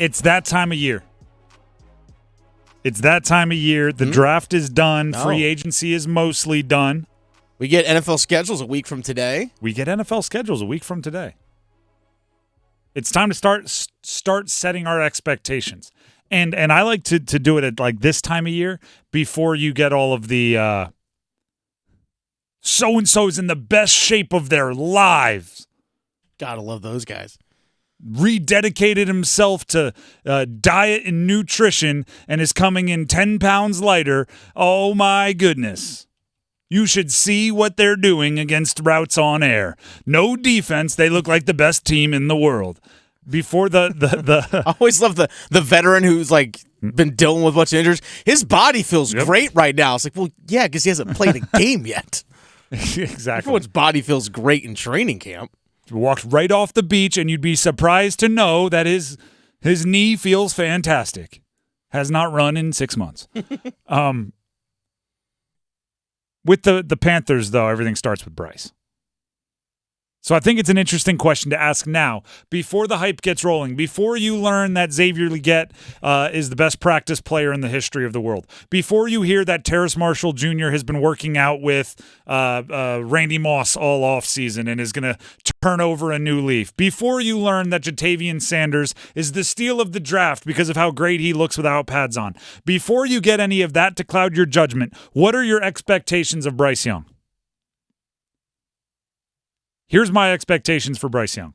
It's that time of year. The draft is done. Oh. Free agency is mostly done. We get NFL schedules a week from today. It's time to start setting our expectations. And I like to do it at like this time of year before you get all of the so-and-so's in the best shape of their lives. Gotta love those guys. Rededicated himself to diet and nutrition and is coming in 10 pounds lighter. Oh, my goodness. You should see what they're doing against routes on air. No defense. They look like the best team in the world. Before the I always love the veteran who's like been dealing with a bunch of injuries. His body feels great right now. It's like, well, yeah, because he hasn't played a game yet. Exactly. Everyone's body feels great in training camp. Walked right off the beach, and you'd be surprised to know that his knee feels fantastic. Has not run in 6 months. With the Panthers, though, everything starts with Bryce. So I think it's an interesting question to ask now, before the hype gets rolling, before you learn that Xavier Legette is the best practice player in the history of the world, before you hear that Terrace Marshall Jr. has been working out with Randy Moss all offseason and is going to turn over a new leaf, before you learn that Jatavian Sanders is the steal of the draft because of how great he looks without pads on, before you get any of that to cloud your judgment, what are your expectations of Bryce Young? Here's my expectations for Bryce Young.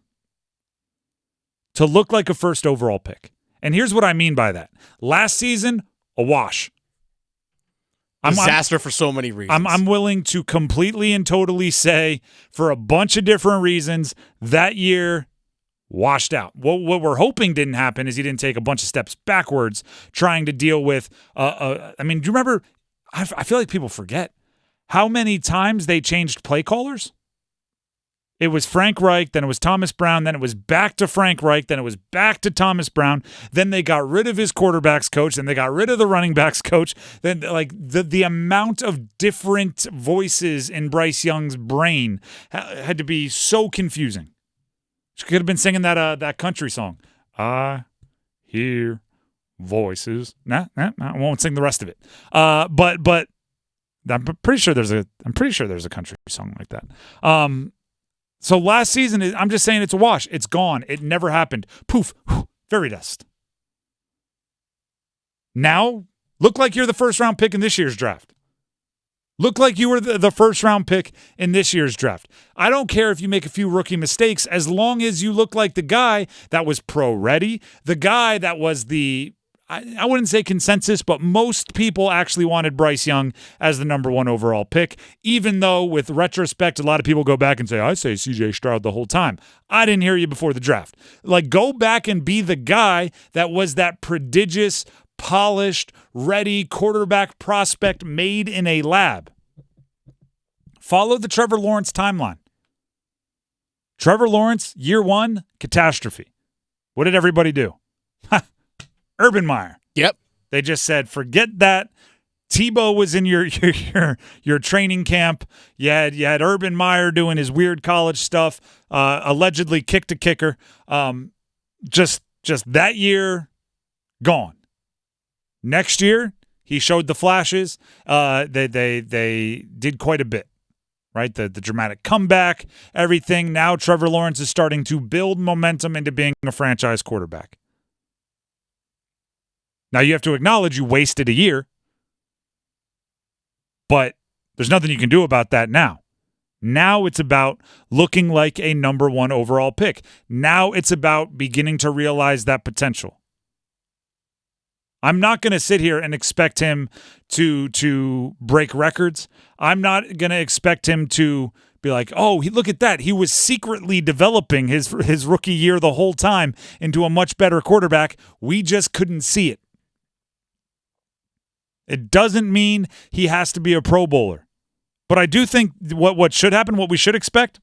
To look like a first overall pick. And here's what I mean by that. Last season, a wash. Disaster for so many reasons. I'm willing to completely and totally say, for a bunch of different reasons, that year washed out. What we're hoping didn't happen is he didn't take a bunch of steps backwards trying to deal with, do you remember, I feel like people forget how many times they changed play callers? It was Frank Reich, then it was Thomas Brown, then it was back to Frank Reich, then it was back to Thomas Brown, then they got rid of his quarterbacks coach, then they got rid of the running backs coach. Then like the amount of different voices in Bryce Young's brain had to be so confusing. She could have been singing that country song. I hear voices. Nah, I won't sing the rest of it. But I'm pretty sure there's a country song like that. So last season, I'm just saying it's a wash. It's gone. It never happened. Poof, fairy dust. Now, look like you're the first-round pick in this year's draft. Look like you were the first-round pick in this year's draft. I don't care if you make a few rookie mistakes, as long as you look like the guy that was pro-ready, the guy that was I wouldn't say consensus, but most people actually wanted Bryce Young as the number one overall pick, even though with retrospect, a lot of people go back and say, I say CJ Stroud the whole time. I didn't hear you before the draft. Like, go back and be the guy that was that prodigious, polished, ready quarterback prospect made in a lab. Follow the Trevor Lawrence timeline. Trevor Lawrence, year one, catastrophe. What did everybody do? Urban Meyer. Yep. They just said, forget that. Tebow was in your training camp. You had Urban Meyer doing his weird college stuff, allegedly kicked a kicker. Just that year, gone. Next year, he showed the flashes. They did quite a bit, right? The dramatic comeback, everything. Now Trevor Lawrence is starting to build momentum into being a franchise quarterback. Now, you have to acknowledge you wasted a year, but there's nothing you can do about that now. Now it's about looking like a number one overall pick. Now it's about beginning to realize that potential. I'm not going to sit here and expect him to break records. I'm not going to expect him to be like, oh, look at that. He was secretly developing his rookie year the whole time into a much better quarterback. We just couldn't see it. It doesn't mean he has to be a Pro Bowler. But I do think what should happen, what we should expect,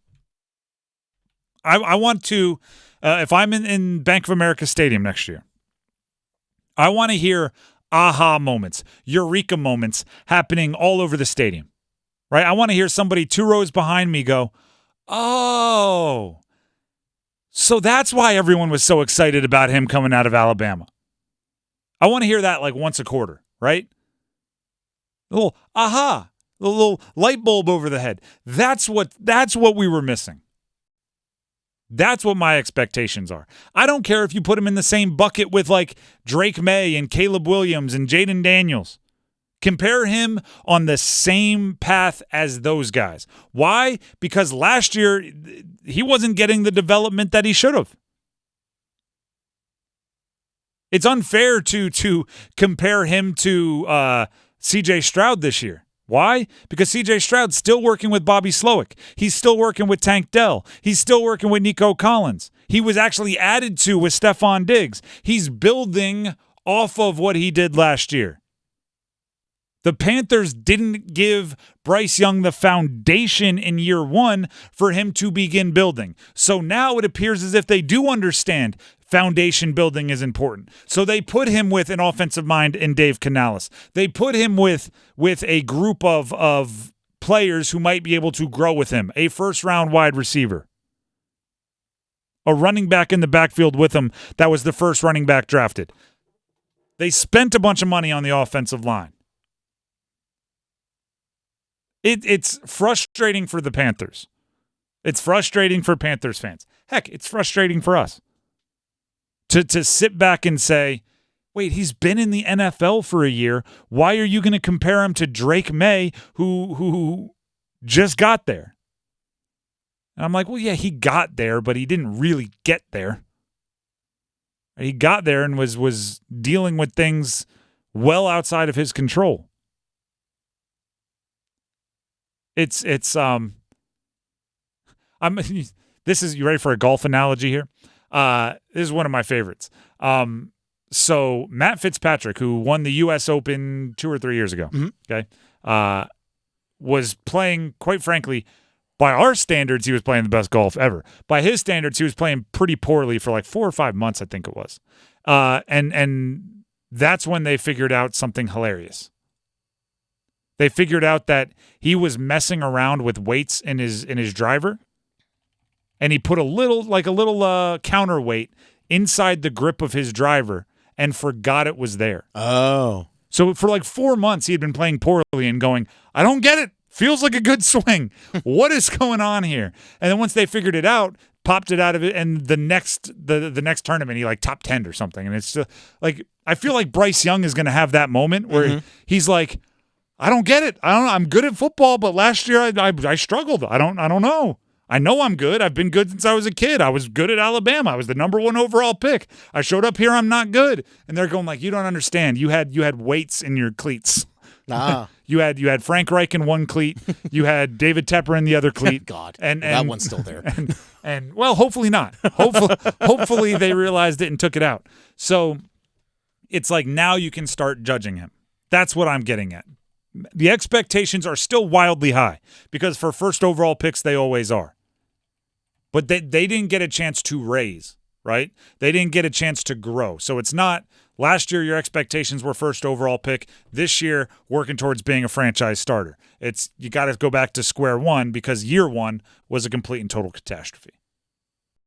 I want to, if I'm in Bank of America Stadium next year, I want to hear aha moments, eureka moments happening all over the stadium, right? I want to hear somebody 2 rows behind me go, oh, So that's why everyone was so excited about him coming out of Alabama. I want to hear that like once a quarter, right? A little aha, a little light bulb over the head. That's what we were missing. That's what my expectations are. I don't care if you put him in the same bucket with like Drake May and Caleb Williams and Jaden Daniels. Compare him on the same path as those guys. Why? Because last year he wasn't getting the development that he should have. It's unfair to compare him to C.J. Stroud this year. Why? Because C.J. Stroud's still working with Bobby Slowick. He's still working with Tank Dell. He's still working with Nico Collins. He was actually added to with Stephon Diggs. He's building off of what he did last year. The Panthers didn't give Bryce Young the foundation in year one for him to begin building. So now it appears as if they do understand foundation building is important. So they put him with an offensive mind in Dave Canales. They put him with a group of players who might be able to grow with him. A first-round wide receiver. A running back in the backfield with him that was the first running back drafted. They spent a bunch of money on the offensive line. It's frustrating for the Panthers. It's frustrating for Panthers fans. Heck, it's frustrating for us. To sit back and say, wait, he's been in the NFL for a year. Why are you going to compare him to Drake May, who just got there? And I'm like, well, yeah, he got there, but he didn't really get there. He got there and was dealing with things well outside of his control. This is, you ready for a golf analogy here? This is one of my favorites. So Matt Fitzpatrick, who won the U.S. Open 2 or 3 years ago, okay, was playing, quite frankly, by our standards, he was playing the best golf ever. By his standards, he was playing pretty poorly for like 4 or 5 months, I think it was. And that's when they figured out something hilarious. They figured out that he was messing around with weights in his driver, and he put a little counterweight inside the grip of his driver and forgot it was there. Oh. So for like 4 months, he had been playing poorly and going, I don't get it. Feels like a good swing. What is going on here? And then once they figured it out, popped it out of it, and the next tournament, he like top 10 or something. And it's just, like, I feel like Bryce Young is going to have that moment where he's like, I don't get it. I don't know. I'm good at football, but last year I struggled. I don't know. I know I'm good. I've been good since I was a kid. I was good at Alabama. I was the number 1 overall pick. I showed up here. I'm not good. And they're going like, you don't understand. You had weights in your cleats. Ah. You had Frank Reich in one cleat. You had David Tepper in the other cleat. God, and that one's still there. And well, hopefully not. Hopefully they realized it and took it out. So it's like now you can start judging him. That's what I'm getting at. The expectations are still wildly high because for first overall picks, they always are. But they didn't get a chance to raise, right? They didn't get a chance to grow. So it's not last year your expectations were first overall pick. This year, working towards being a franchise starter. You got to go back to square one because year one was a complete and total catastrophe.